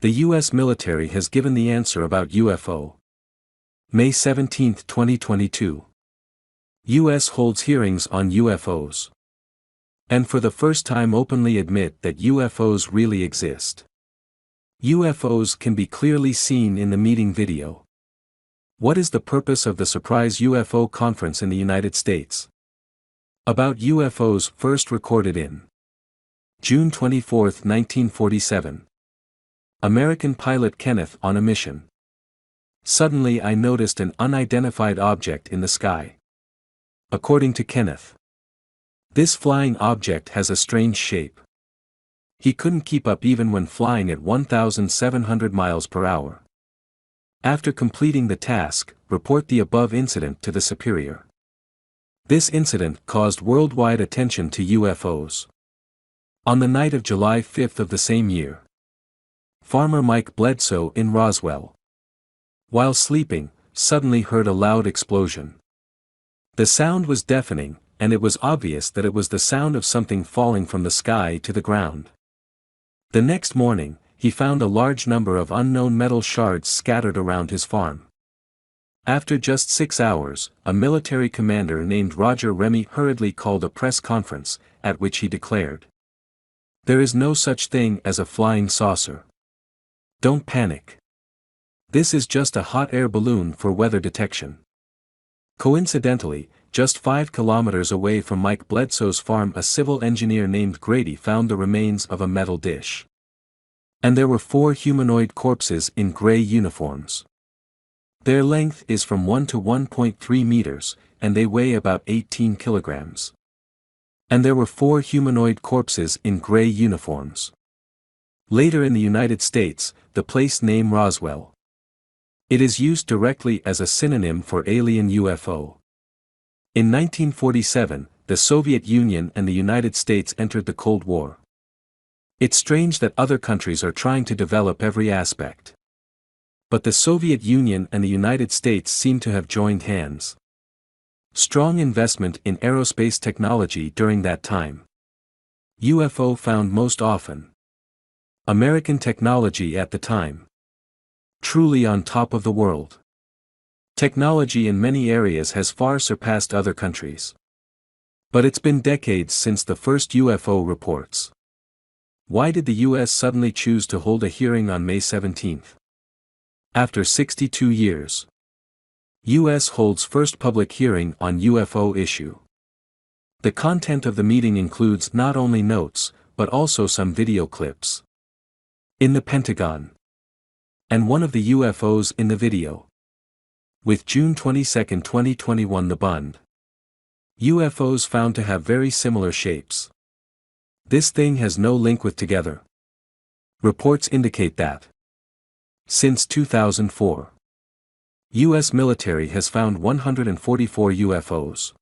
The U.S. military has given the answer about UFO. May 17, 2022. U.S. holds hearings on UFOs. And for the first time openly admit that UFOs really exist. UFOs can be clearly seen in the meeting video. What is the purpose of the surprise UFO conference in the United States? About UFOs first recorded in June 24, 1947. American pilot Kenneth on a mission. Suddenly I noticed an unidentified object in the sky. According to Kenneth, this flying object has a strange shape. He couldn't keep up even when flying at 1,700 miles per hour. After completing the task, report the above incident to the superior. This incident caused worldwide attention to UFOs. On the night of July 5 of the same year, farmer Mike Bledsoe in Roswell, while sleeping, suddenly heard a loud explosion. The sound was deafening, and it was obvious that it was the sound of something falling from the sky to the ground. The next morning, he found a large number of unknown metal shards scattered around his farm. After just 6 hours, a military commander named Roger Remy hurriedly called a press conference, at which he declared, "There is no such thing as a flying saucer. Don't panic. This is just a hot air balloon for weather detection." Coincidentally, just 5 kilometers away from Mike Bledsoe's farm, a civil engineer named Grady found the remains of a metal dish. And there were 4 humanoid corpses in gray uniforms. Their length is from 1 to 1.3 meters, and they weigh about 18 kilograms. And there were 4 humanoid corpses in gray uniforms. Later in the United States, the place name Roswell. It is used directly as a synonym for alien UFO. In 1947, the Soviet Union and the United States entered the Cold War. It's strange that other countries are trying to develop every aspect. But the Soviet Union and the United States seem to have joined hands. Strong investment in aerospace technology during that time. UFO found most often. American technology at the time. Truly on top of the world. Technology in many areas has far surpassed other countries. But it's been decades since the first UFO reports. Why did the US suddenly choose to hold a hearing on May 17? After 62 years. US holds first public hearing on UFO issue. The content of the meeting includes not only notes, but also some video clips. In the Pentagon. And one of the UFOs in the video. With June 22, 2021 the Bund. UFOs found to have very similar shapes. This thing has no link with together. Reports indicate that. Since 2004. U.S. military has found 144 UFOs.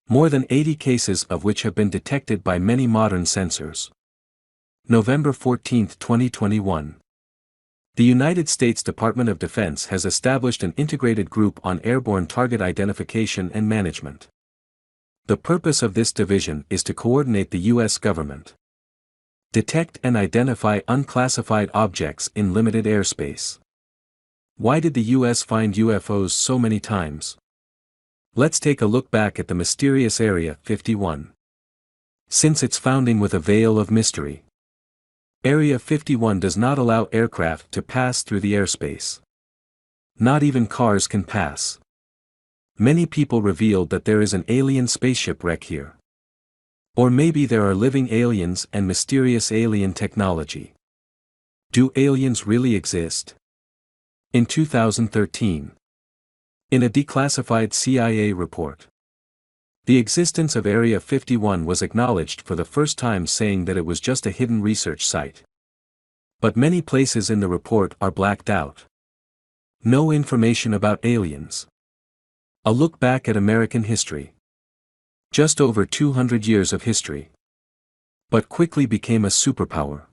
More than 80 cases of which have been detected by many modern sensors. November 14, 2021. The United States Department of Defense has established an integrated group on airborne target identification and management. The purpose of this division is to coordinate the U.S. government. Detect and identify unclassified objects in limited airspace. Why did the U.S. find UFOs so many times? Let's take a look back at the mysterious Area 51. Since its founding with a veil of mystery. Area 51 does not allow aircraft to pass through the airspace. Not even cars can pass. Many people revealed that there is an alien spaceship wreck here. Or maybe there are living aliens and mysterious alien technology. Do aliens really exist? In 2013. In a declassified CIA report. The existence of Area 51 was acknowledged for the first time, saying that it was just a hidden research site. But many places in the report are blacked out. No information about aliens. A look back at American history. Just over 200 years of history. But quickly became a superpower.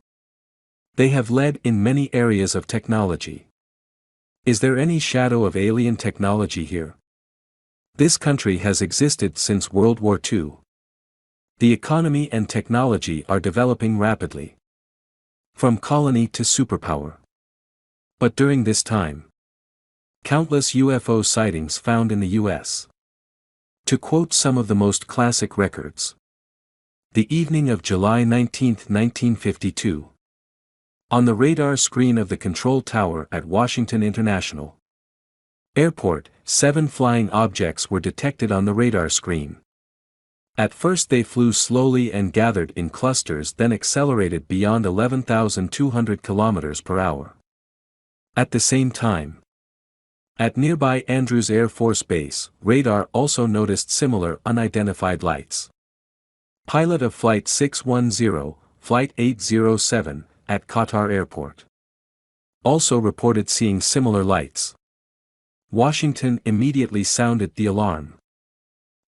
They have led in many areas of technology. Is there any shadow of alien technology here? This country has existed since World War II. The economy and technology are developing rapidly. From colony to superpower. But during this time, countless UFO sightings found in the U.S. To quote some of the most classic records. The evening of July 19, 1952. On the radar screen of the control tower at Washington International Airport, 7 flying objects were detected on the radar screen. At first they flew slowly and gathered in clusters, then accelerated beyond 11,200 km per hour. At the same time, at nearby Andrews Air Force Base, radar also noticed similar unidentified lights. Pilot of Flight 610, Flight 807, at Qatar Airport also reported seeing similar lights. Washington immediately sounded the alarm.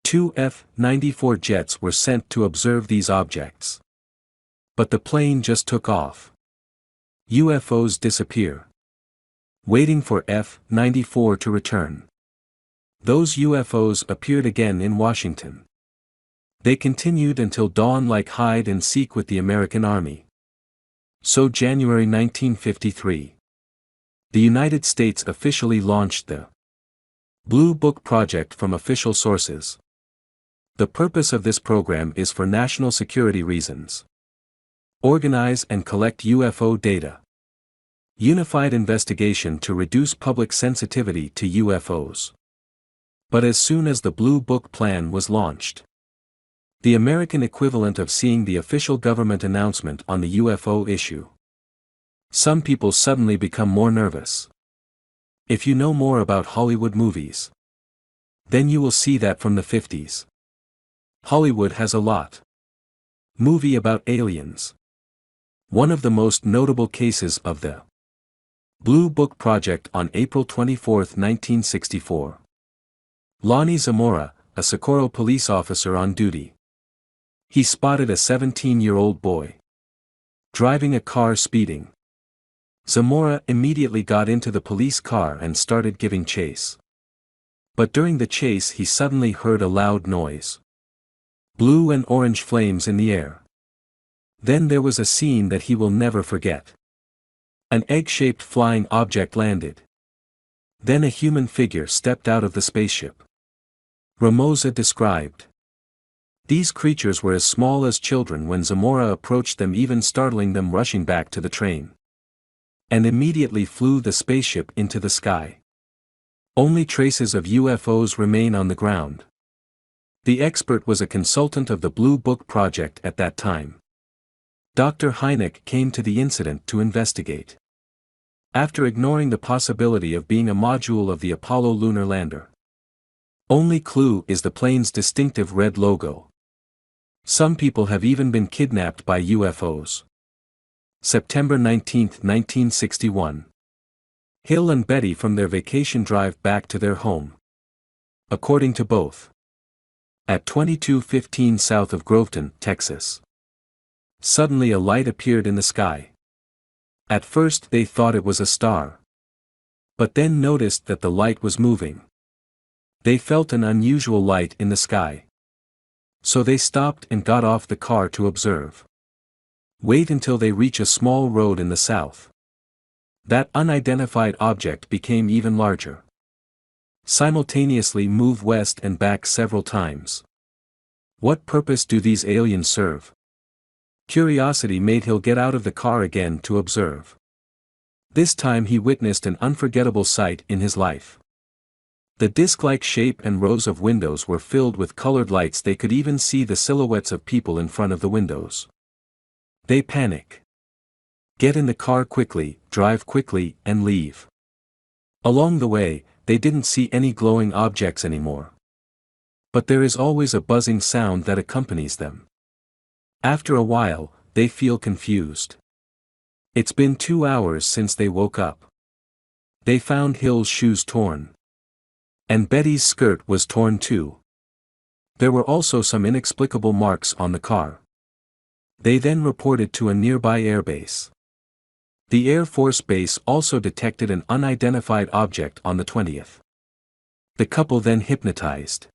2 F-94 jets were sent to observe these objects. But the plane just took off. UFOs disappear. Waiting for F-94 to return. Those UFOs appeared again in Washington. They continued until dawn like hide and seek with the American Army. So January 1953. The United States officially launched the Blue Book Project from official sources. The purpose of this program is for national security reasons. Organize and collect UFO data. Unified investigation to reduce public sensitivity to UFOs. But as soon as the Blue Book plan was launched, the American equivalent of seeing the official government announcement on the UFO issue, some people suddenly become more nervous. If you know more about Hollywood movies, then you will see that from the 50s. Hollywood has a lot. Movie about aliens. One of the most notable cases of the Blue Book Project on April 24, 1964. Lonnie Zamora, a Socorro police officer on duty. He spotted a 17-year-old boy driving a car speeding. Zamora immediately got into the police car and started giving chase. But during the chase he suddenly heard a loud noise. Blue and orange flames in the air. Then there was a scene that he will never forget. An egg-shaped flying object landed. Then a human figure stepped out of the spaceship. Ramosa described. These creatures were as small as children when Zamora approached them, even startling them, rushing back to the train. And immediately flew the spaceship into the sky. Only traces of UFOs remain on the ground. The expert was a consultant of the Blue Book Project at that time. Dr. Hynek came to the incident to investigate. After ignoring the possibility of being a module of the Apollo lunar lander. Only clue is the plane's distinctive red logo. Some people have even been kidnapped by UFOs. September 19, 1961. Hill and Betty from their vacation drive back to their home. According to both. At 2215 south of Groveton, Texas. Suddenly a light appeared in the sky. At first they thought it was a star. But then noticed that the light was moving. They felt an unusual light in the sky. So they stopped and got off the car to observe. Wait until they reach a small road in the south. That unidentified object became even larger. Simultaneously move west and back several times. What purpose do these aliens serve? Curiosity made Hill get out of the car again to observe. This time he witnessed an unforgettable sight in his life. The disc-like shape and rows of windows were filled with colored lights. They could even see the silhouettes of people in front of the windows. They panic. Get in the car quickly, drive quickly, and leave. Along the way, they didn't see any glowing objects anymore. But there is always a buzzing sound that accompanies them. After a while, they feel confused. It's been 2 hours since they woke up. They found Hill's shoes torn. And Betty's skirt was torn too. There were also some inexplicable marks on the car. They then reported to a nearby airbase. The Air Force Base also detected an unidentified object on the 20th. The couple then hypnotized.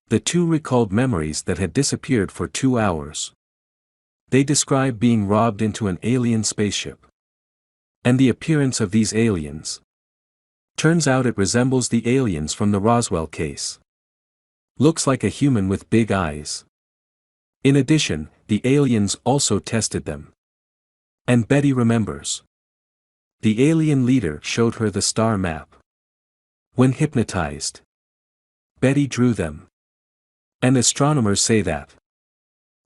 The two recalled memories that had disappeared for 2 hours. They describe being robbed into an alien spaceship. And the appearance of these aliens. Turns out it resembles the aliens from the Roswell case. Looks like a human with big eyes. In addition, the aliens also tested them. And Betty remembers. The alien leader showed her the star map. When hypnotized, Betty drew them. And astronomers say that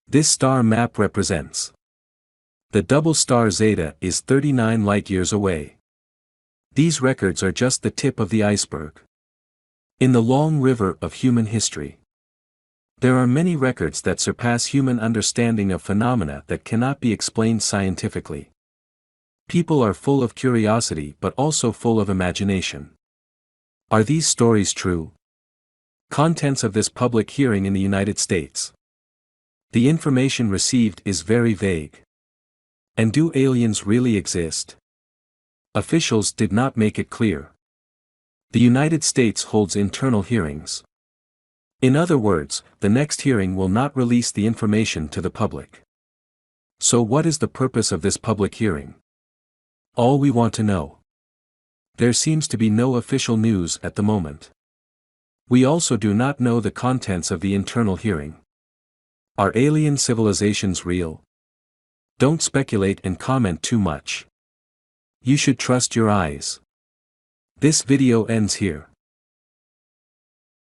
this star map represents the double star Zeta is 39 light-years away. These records are just the tip of the iceberg. In the long river of human history, there are many records that surpass human understanding of phenomena that cannot be explained scientifically. People are full of curiosity but also full of imagination. Are these stories true? Contents of this public hearing in the United States. The information received is very vague. And do aliens really exist? Officials did not make it clear. The United States holds internal hearings. In other words, the next hearing will not release the information to the public. So what is the purpose of this public hearing? All we want to know. There seems to be no official news at the moment. We also do not know the contents of the internal hearing. Are alien civilizations real? Don't speculate and comment too much. You should trust your eyes. This video ends here.